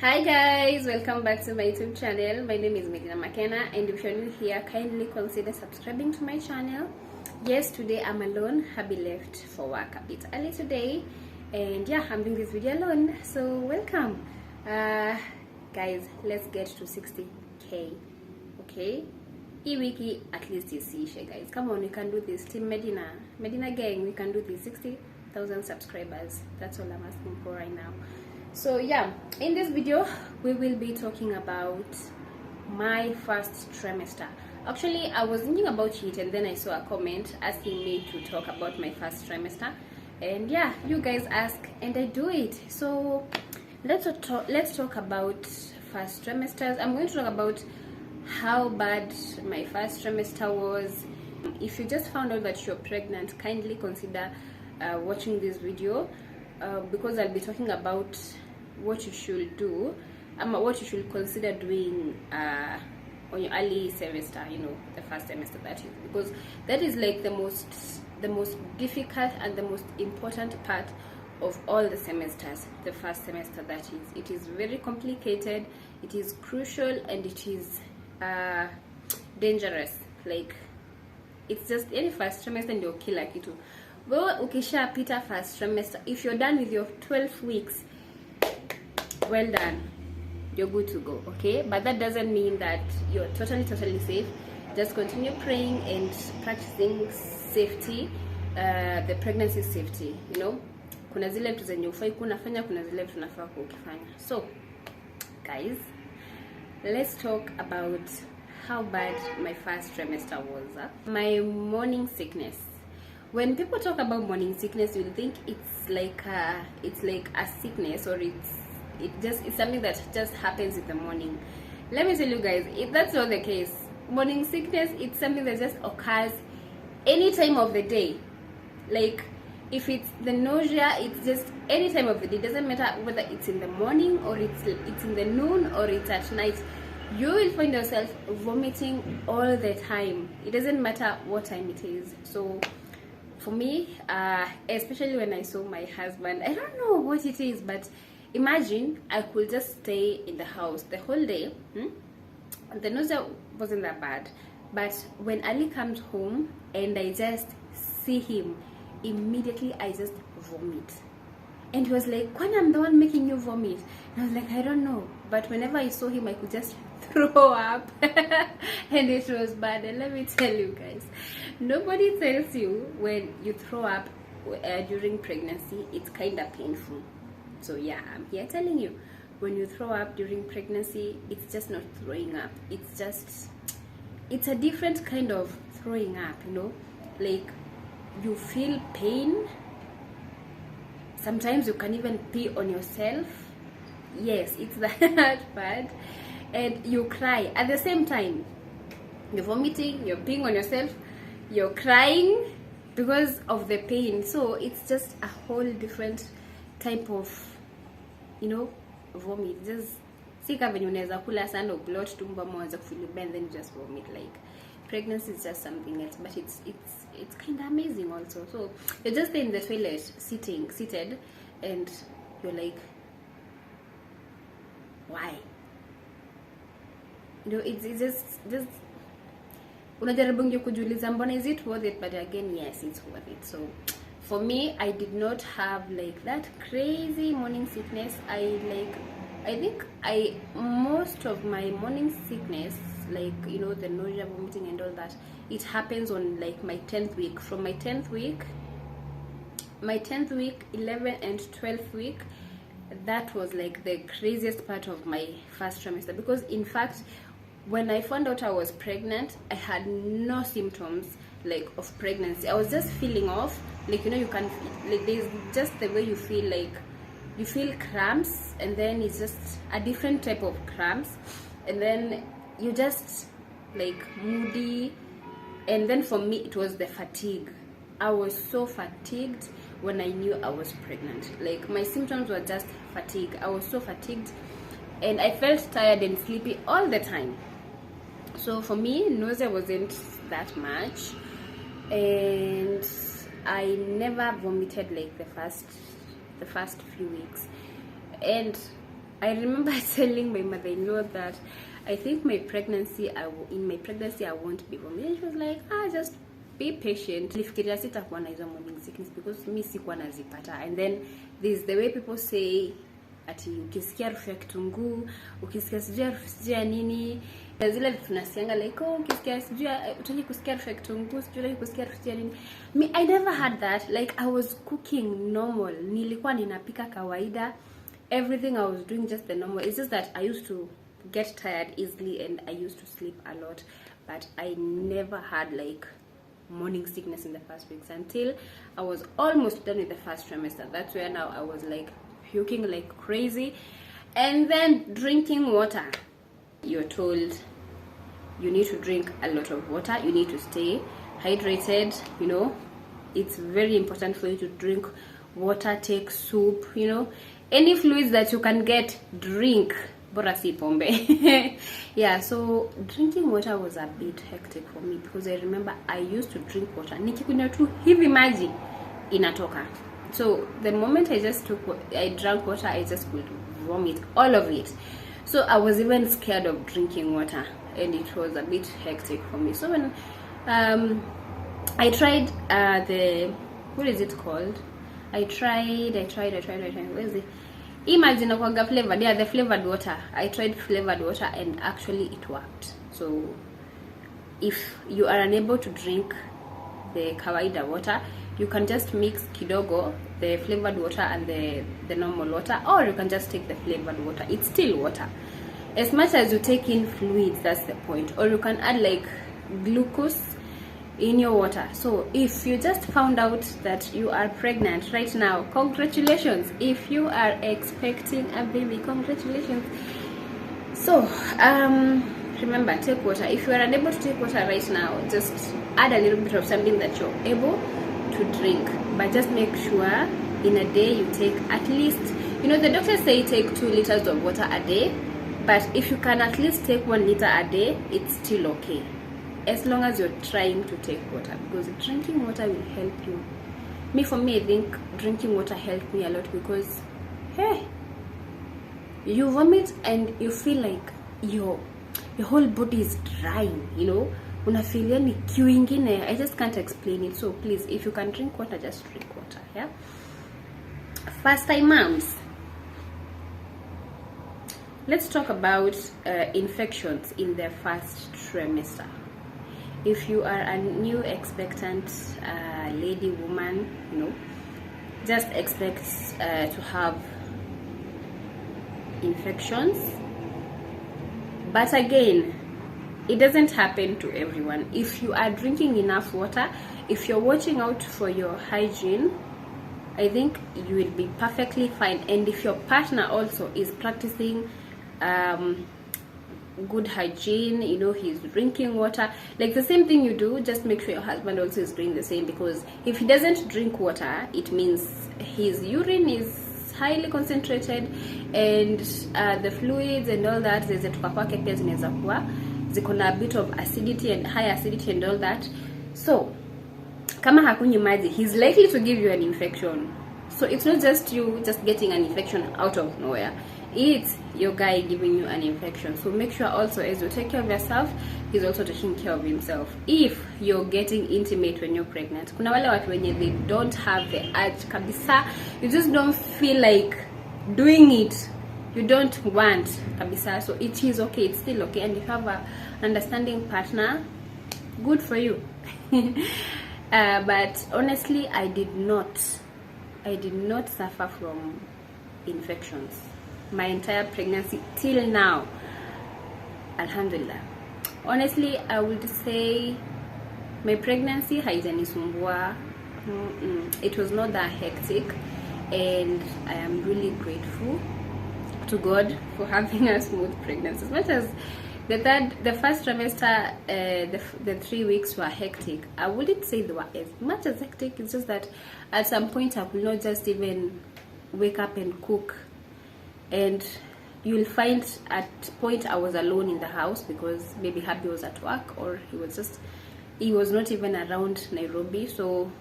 Hi guys, welcome back to my YouTube channel. My name is Medina McKenna, and if you're new here, kindly consider subscribing to my channel. Yes, today I'm alone. Hubby left for work a bit early today, and yeah, I'm doing this video alone, so welcome. Guys, let's get to 60k. Okay, wiki at least you see, guys, come on, we can do this. Team Medina gang, we can do this. 60,000 subscribers, that's all I'm asking for right now. So yeah, in this video we will be talking about my first trimester. Actually, I was thinking about it, and then I saw a comment asking me to talk about my first trimester, and yeah, you guys ask and I do it. So let's talk about first trimesters. I'm going to talk about how bad my first trimester was. If you just found out that you're pregnant, kindly consider watching this video, because I'll be talking about what you should do, what you should consider doing on your early semester, you know, the first semester, that is, because that is like the most difficult and the most important part of all the semesters. The first semester, that is, it is very complicated, it is crucial, and it is dangerous. Like, it's just any first trimester ndio kila kitu. Well, ukishapita first trimester, if you're done with your 12 weeks, well done, you're good to go. Okay, but that doesn't mean that you're totally safe. Just continue praying and practicing safety, the pregnancy safety, you know. Kuna zile vitu zenye ufai kunafanya, kuna zile vitu unafaa kufanya. So guys, let's talk about how bad my first trimester was. My morning sickness. When people talk about morning sickness, you'll think it's like a sickness, or it's something that just happens in the morning. Let me tell you guys, if that's not the case, morning sickness, it's something that just occurs any time of the day. Like, if it's the nausea, it's just any time of the day. It doesn't matter whether it's in the morning or it's in the noon or it's at night. You will find yourself vomiting all the time. It doesn't matter what time it is. So for me, especially when I saw my husband, I don't know what it is, but imagine I could just stay in the house the whole day. The nausea wasn't that bad, but when Ali comes home and I just see him, immediately I just vomit. And he was like, "When I'm the one making you vomit?" And I was like, "I don't know." But whenever I saw him, I could just throw up. And it was bad. And let me tell you guys, nobody tells you when you throw up during pregnancy, it's kind of painful. So yeah, I'm here telling you, when you throw up during pregnancy, it's just not throwing up. It's a different kind of throwing up, you know. Like, you feel pain. Sometimes you can even pee on yourself. Yes, it's that bad. And you cry at the same time. You're vomiting, you're peeing on yourself, you're crying because of the pain. So it's just a whole different type of, you know, vomit. Just see when you unaweza kula sana bloat tumbo mwanza kufeel bad, then you just vomit. Like, pregnancy is just something else, but it's kind of amazing also. So you're just in the toilet seated, and you're like, why? You know, it's just unajaribu kujiuliza mbona, is it worth it? But again, yes, it's worth it. So for me, I did not have like that crazy morning sickness. I think most of my morning sickness, like, you know, the nausea, vomiting and all that, it happens on like my 10th week. From my 10th week, 11th and 12th week, that was like the craziest part of my first trimester. Because in fact, when I found out I was pregnant, I had no symptoms like of pregnancy. I was just feeling off, like, you know, you can feel, like, there's just the way you feel, like you feel cramps, and then it's just a different type of cramps, and then you just like moody. And then for me, it was the fatigue. I was so fatigued when I knew I was pregnant. Like, my symptoms were just fatigue. I was so fatigued, and I felt tired and sleepy all the time. So for me, nausea wasn't that much, and I never vomited like the first few weeks. And I remember telling my mother-in-law that I think in my pregnancy I won't be vomiting. And she was like, just be patient. Nilifikiria sitakuwa na hizo morning sickness because mi sikuwa nazipata. And then there's the way people say ati ukisikia harufu ya kitunguu, ukisikia sijui harufu sijui ya nini, na zile vitu tunasianga like ukisikia sijui utaki kusikia harufu ya kitunguu, sijui utaki kusikia harufu ya nini. Me, I never had that. Like I was cooking normal. Nilikuwa ninapika kawaida. Everything I was doing just the normal. It's just that I used to get tired easily and I used to sleep a lot, but I never had like morning sickness in the first weeks until I was almost done with the first trimester. That's where now I was like puking like crazy. And then drinking water. You're told you need to drink a lot of water. You need to stay hydrated, you know. It's very important for you to drink water, take soup, you know. Any fluids that you can get, drink. Bora si pombe. Yeah, so drinking water was a bit hectic for me because I remember I used to drink water. Nikikunywa tu hivi maji inatoka. So the moment I drank water, I just could vomit all of it. So I was even scared of drinking water, and it was a bit hectic for me. So when I tried what is it called? I tried. Where is it? Imagine a flavored, the flavored water. I tried flavored water and actually it worked. So if you are unable to drink the kawaida water, you can just mix kidogo, the flavored water and the normal water, or you can just take the flavored water. It's still water. As much as you take in fluids, that's the point. Or you can add like glucose in your water. So if you just found out that you are pregnant right now, congratulations. If you are expecting a baby, congratulations. So remember, take water. If you are unable to take water right now, just add a little bit of something that you're able to drink, but just make sure in a day you take at least, you know, the doctors say take 2 liters of water a day, but if you can at least take 1 liter a day, it's still okay, as long as you're trying to take water, because drinking water will help you. For me, I think drinking water helped me a lot because, hey, you vomit and you feel like your whole body is drying, you know. Unafeel yani kiu ingine, I just can't explain it. So please, if you can drink water, just drink water. Yeah. First time moms, let's talk about infections in the first trimester. If you are a new expectant lady, woman, you know, just expect to have infections. But again, it doesn't happen to everyone. If you are drinking enough water, if you're watching out for your hygiene, I think you will be perfectly fine. And if your partner also is practicing good hygiene, you know, he's drinking water, like the same thing you do, just make sure your husband also is doing the same, because if he doesn't drink water, it means his urine is highly concentrated, and the fluids and all that ziko na a bit of acidity and high acidity and all that. So kama hakunywi maji, he's likely to give you an infection. So it's not just you just getting an infection out of nowhere, it's your guy giving you an infection. So make sure also, as you take care of yourself, he's also taking care of himself. If you're getting intimate when you're pregnant, kuna wale watu wenye they don't have the urge kabisa, you just don't feel like doing it, you don't want kabisa. So it is okay, it's still okay. And if you have an understanding partner, good for you. But honestly, I did not suffer from infections my entire pregnancy till now, alhamdulillah. Honestly, I would say my pregnancy haijanisumbua. It was not that hectic, and I am really grateful to God for having a smooth pregnancy. As much as the first trimester, the 3 weeks were hectic, I wouldn't say they were as much as hectic. It's just that at some point I could not just even wake up and cook, and you'll find at point I was alone in the house because maybe Happy was at work, or he was not even around Nairobi. So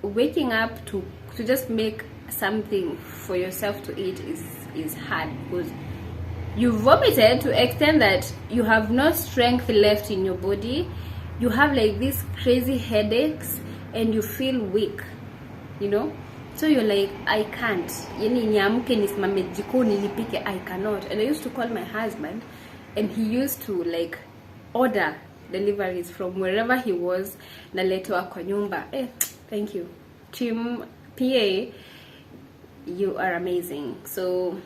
waking up to just make something for yourself to eat is hard, because you vomited to extend that you have no strength left in your body. You have like these crazy headaches and you feel weak, you know. So you're like, I can't. Yani niamke nisimame jikoni nipike, I cannot. And I used to call my husband, and he used to like order deliveries from wherever he was, naletewa kwa nyumba. Thank you, Team PA. You are amazing. So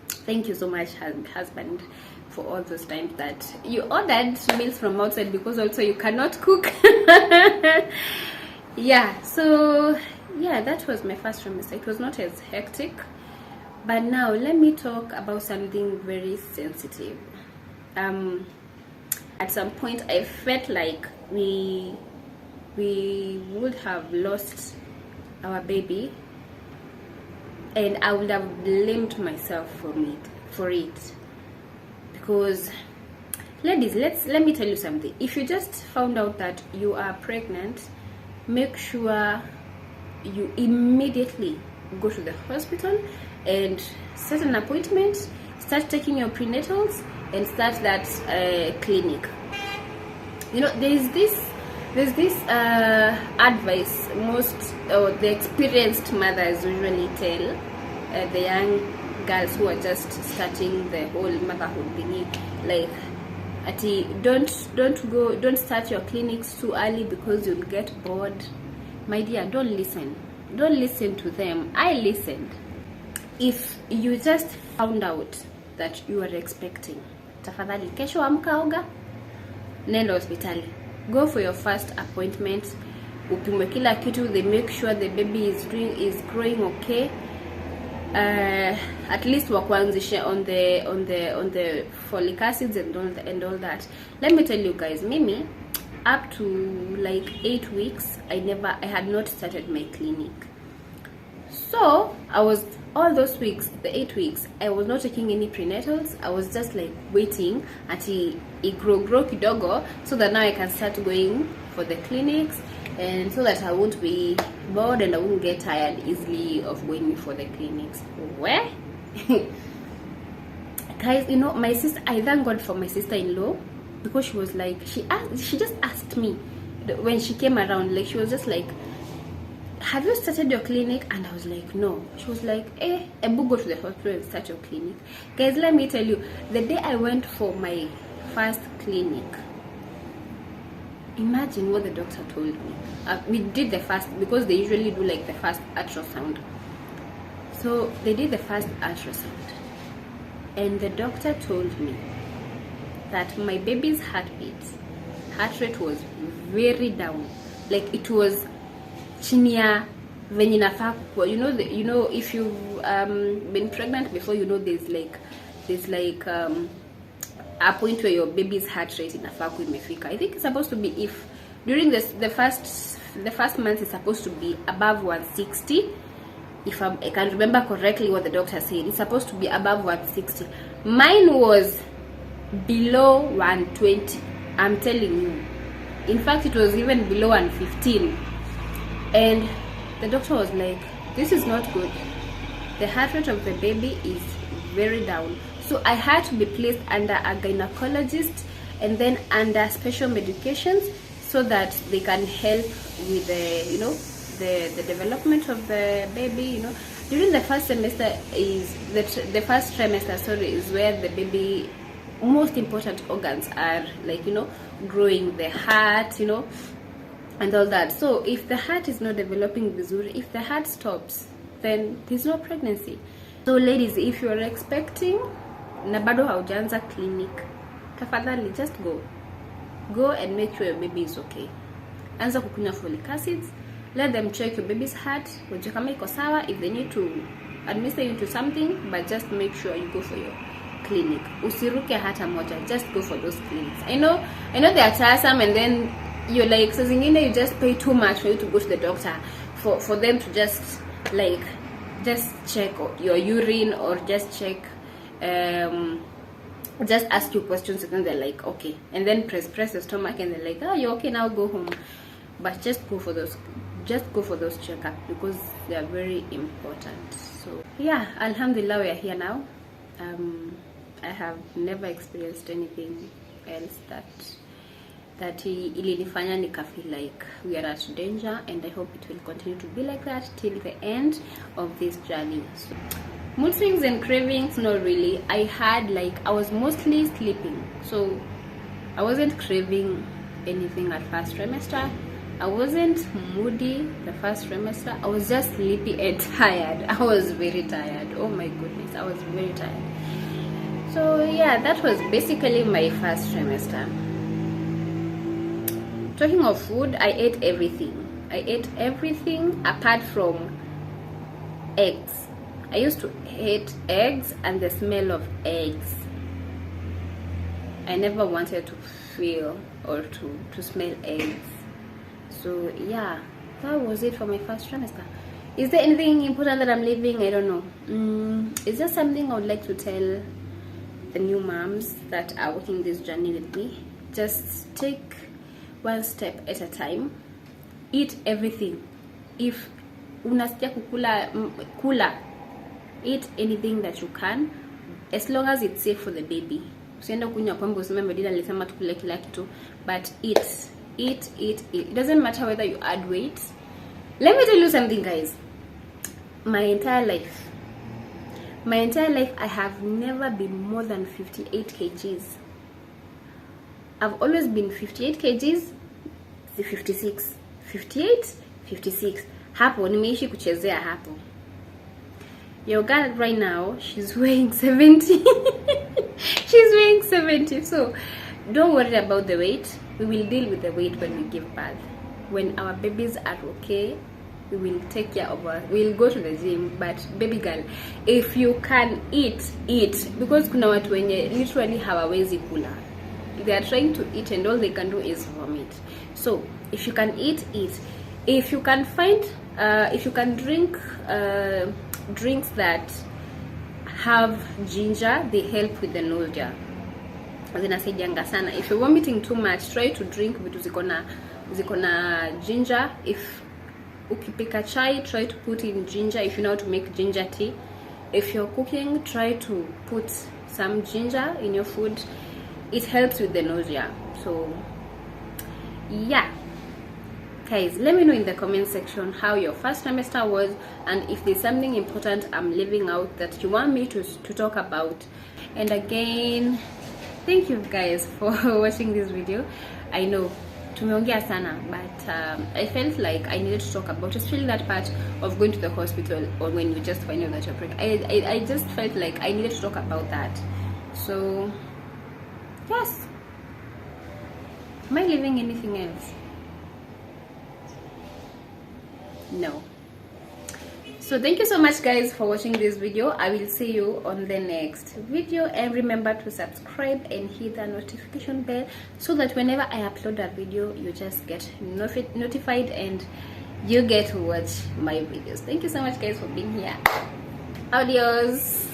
thank you so much, husband, for all those times that you ordered meals from outside, because also you cannot cook. Yeah, so yeah, that was my first trimester. It was not as hectic, but now let me talk about something very sensitive. At some point I felt like we would have lost our baby, and I would have blamed myself for it, because ladies, let me tell you something. If you just found out that you are pregnant, make sure you immediately go to the hospital and set an appointment, start taking your prenatals, and start that clinic. You know, there's this advice most the experienced mothers usually tell the young girls who are just starting the whole motherhood thingy, like, don't start your clinics too early because you'll get bored. My dear, don't listen to them. I listened. If you just found out that you are expecting, tafadhali kesho amka oga, nenda hospitali, go for your first appointment, upimwe kila kitu, they make sure the baby is growing okay. At least wakuanzishe on the folic acids and all that. Let me tell you guys, Mimi, up to like 8 weeks, I had not started my clinic. So I was, all those weeks, the 8 weeks, I was not taking any prenatals. I was just like waiting until it grow kidogo, so that now I can start going for the clinics, and so that I won't be bored and I won't get tired easily of going for the clinics. Where? Guys, you know, my sister, I thank God for my sister-in-law, because she was like, she just asked me when she came around, like, she was just like, have you started your clinic? And I was like, no. She was like, Ebu, go to the hospital and start your clinic. Guys, let me tell you, the day I went for my first clinic, imagine what the doctor told me. We did the first, because they usually do like the first ultrasound. So they did the first ultrasound, and the doctor told me that my baby's heart rate was very down. Like, it was chinia venye nafaa. You know, if you've been pregnant before, you know there's like a point where your baby's heart rate inafaa kuwa imefika. I think it's supposed to be, if during the first month, it's supposed to be above 160. If I can remember correctly what the doctor said, it's supposed to be above 160. Mine was below 120. I'm telling you. In fact, it was even below 115. And the doctor was like, this is not good. The heart rate of the baby is very down. So I had to be placed under a gynecologist and then under special medications, so that they can help with the, you know, the development of the baby. You know, during the first semester is the first trimester, sorry, is where the baby most important organs are, like, you know, growing, the heart, you know, and all that. So if the heart is not developing vizuri, if the heart stops, then there's no pregnancy. So ladies, if you're expecting na bado haujaanza clinic, tafadhali just go and make sure your baby is okay. Anza kukunywa folic acids, let them check your baby's heart, wajue kama iko sawa. If they need to administer you to something, but just make sure you go for your clinic. Usiruke hata moja, just go for those clinics. I know they are tiresome, and then you're like, so zingine you just pay too much for you to go to the doctor for them to just check your urine, or just check just ask you questions, and then they're like, okay, and then press the stomach, and they're like, oh, you're okay now, go home. But just go for those checkups, because they are very important. So yeah, alhamdulillah, we are here now. I have never experienced anything else that ilinifanya nika feel like we are at danger, and I hope it will continue to be like that till the end of this journey. So, mood swings and cravings, not really. I was mostly sleeping, so I wasn't craving anything at first trimester. I wasn't moody the first trimester. I was just sleepy and tired. I was very tired. Oh my goodness, I was very tired. So yeah, that was basically my first trimester. Talking of food, I ate everything. I ate everything apart from eggs. I used to hate eggs and the smell of eggs. I never wanted to feel or to smell eggs. So yeah, that was it for my first trimester. Is there anything important that I'm leaving? I don't know. It's just something I would like to tell the new moms that are walking this journey with me. Just take one step at a time. Eat everything. If unasikia kula, eat anything that you can, as long as it's safe for the baby. Usienda kunywa pombe useme mbona nilisema tukule kila kitu, but eat. It doesn't matter whether you add weight. Let me tell you something, guys. My entire life I have never been more than 58 kgs. I've always been 58 kgs, 56, 58, 56. Hapo nimeishi kuchezea hapo. Your girl right now, she's weighing 70. She's weighing 70. So don't worry about the weight. We will deal with the weight when we give birth. When our babies are okay, we will take care of us. We'll go to the gym. But baby girl, if you can eat. Because kuna watu wenye literally hawawezi kula. They are trying to eat and all they can do is vomit. So if you can eat. If you can find, if you can drink drinks that have ginger, they help with the nausea. Zinasaidianga sana. If you're vomiting too much, try to drink vitu ziko na ginger. If ukipika chai, try to put in ginger if you know how to make ginger tea. If you're cooking, try to put some ginger in your food. It helps with the nausea. So yeah, guys, let me know in the comment section how your first trimester was, and if there's something important I'm leaving out that you want me to talk about. And again, thank you guys for watching this video. I know tumeongea sana, but I felt like I needed to talk about, especially that part of going to the hospital or when you just find out that you're pregnant. I just felt like I needed to talk about that. So yes, am I leaving anything else? No. So thank you so much guys for watching this video. I will see you on the next video, and remember to subscribe and hit the notification bell so that whenever I upload a video you just get notified and you get to watch my videos. Thank you so much guys for being here. Adios.